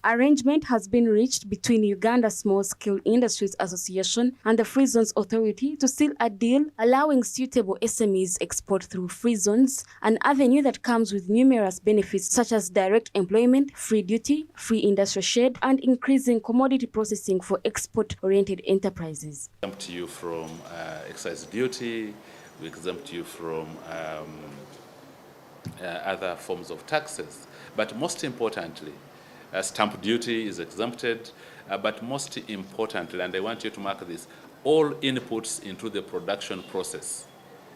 Arrangement has been reached between Uganda Small-Scale Industries Association and the Free Zones Authority to seal a deal allowing suitable SMEs export through free zones, an avenue that comes with numerous benefits such as direct employment, free duty, free industrial shed, and increasing commodity processing for export-oriented enterprises. We exempt you from excise duty, we exempt you from other forms of taxes, but most importantly, stamp duty is exempted, but most importantly, and I want you to mark this, all inputs into the production process,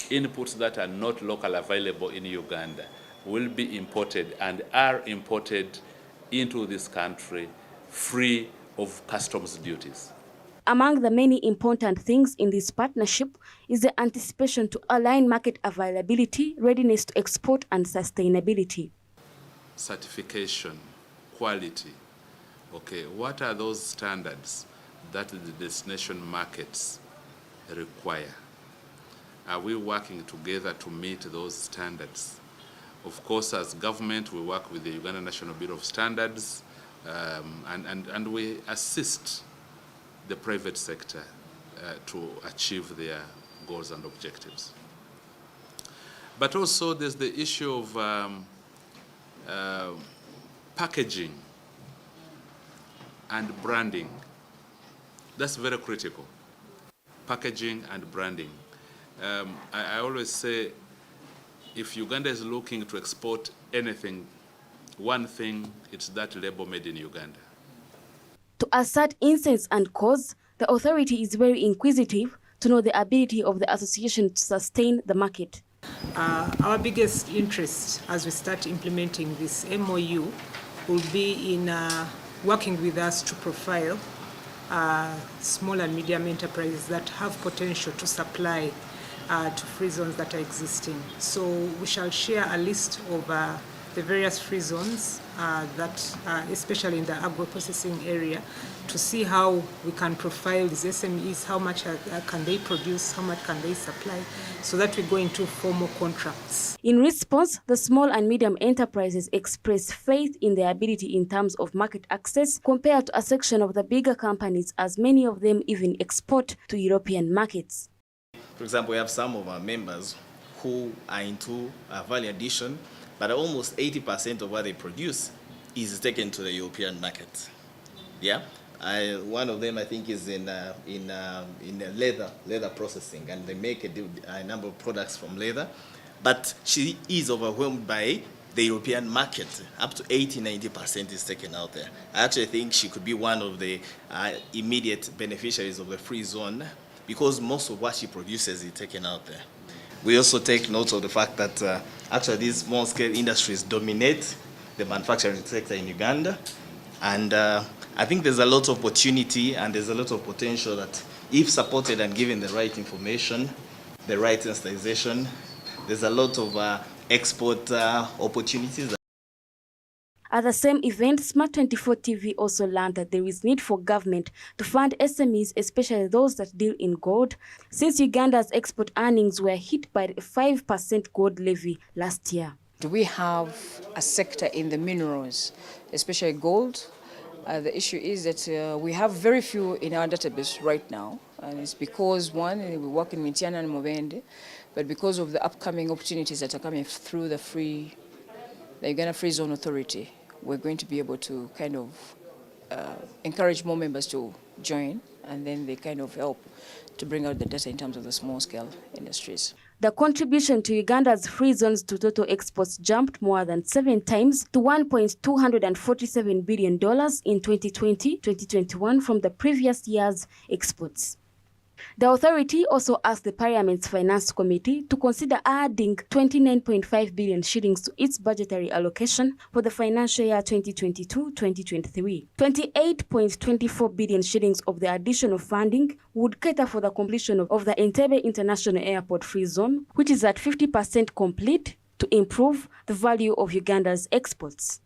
inputs that are not locally available in Uganda, will be imported and are imported into this country free of customs duties. Among the many important things in this partnership is the anticipation to align market availability, readiness to export, and sustainability. Certification, quality. Okay, what are those standards that the destination markets require? Are we working together to meet those standards? Of course, as government, we work with the Uganda National Bureau of Standards, and we assist the private sector to achieve their goals and objectives. But also there's the issue of packaging and branding. That's very critical. Packaging and branding. I always say, if Uganda is looking to export anything, one thing, it's that label made in Uganda. To assert instance and cause, the authority is very inquisitive to know the ability of the association to sustain the market. Our biggest interest as we start implementing this MOU will be in working with us to profile small and medium enterprises that have potential to supply to free zones that are existing. So we shall share a list of the various free zones that especially in the agro-processing area, to see how we can profile these SMEs, how much can they produce, how much can they supply, so that we go into formal contracts. In response, the small and medium enterprises express faith in their ability in terms of market access compared to a section of the bigger companies, as many of them even export to European markets. For example, we have some of our members who are into value addition, but almost 80% of what they produce is taken to the European market. Yeah, one of them I think is in leather processing, and they make a number of products from leather. But she is overwhelmed by the European market. Up to 80–90% is taken out there. I actually think she could be one of the immediate beneficiaries of the free zone, because most of what she produces is taken out there. We also take note of the fact that actually these small-scale industries dominate the manufacturing sector in Uganda. And I think there's a lot of opportunity and there's a lot of potential that, if supported and given the right information, the right sensitization, there's a lot of export opportunities. At the same event, Smart24 TV also learned that there is need for government to fund SMEs, especially those that deal in gold, since Uganda's export earnings were hit by a 5% gold levy last year. We have a sector in the minerals, especially gold. The issue is that we have very few in our database right now, and it's because, one, we work in Mityana and Mubende, but because of the upcoming opportunities that are coming through the Uganda Free Zone Authority, we're going to be able to kind of encourage more members to join, and then they kind of help to bring out the data in terms of the small-scale industries. The contribution to Uganda's free zones to total exports jumped more than 7 times to $1.247 billion in 2020-2021 from the previous year's exports. The authority also asked the Parliament's Finance Committee to consider adding 29.5 billion shillings to its budgetary allocation for the financial year 2022-2023. 28.24 billion shillings of the additional funding would cater for the completion of the Entebbe International Airport Free Zone, which is at 50% complete, to improve the value of Uganda's exports.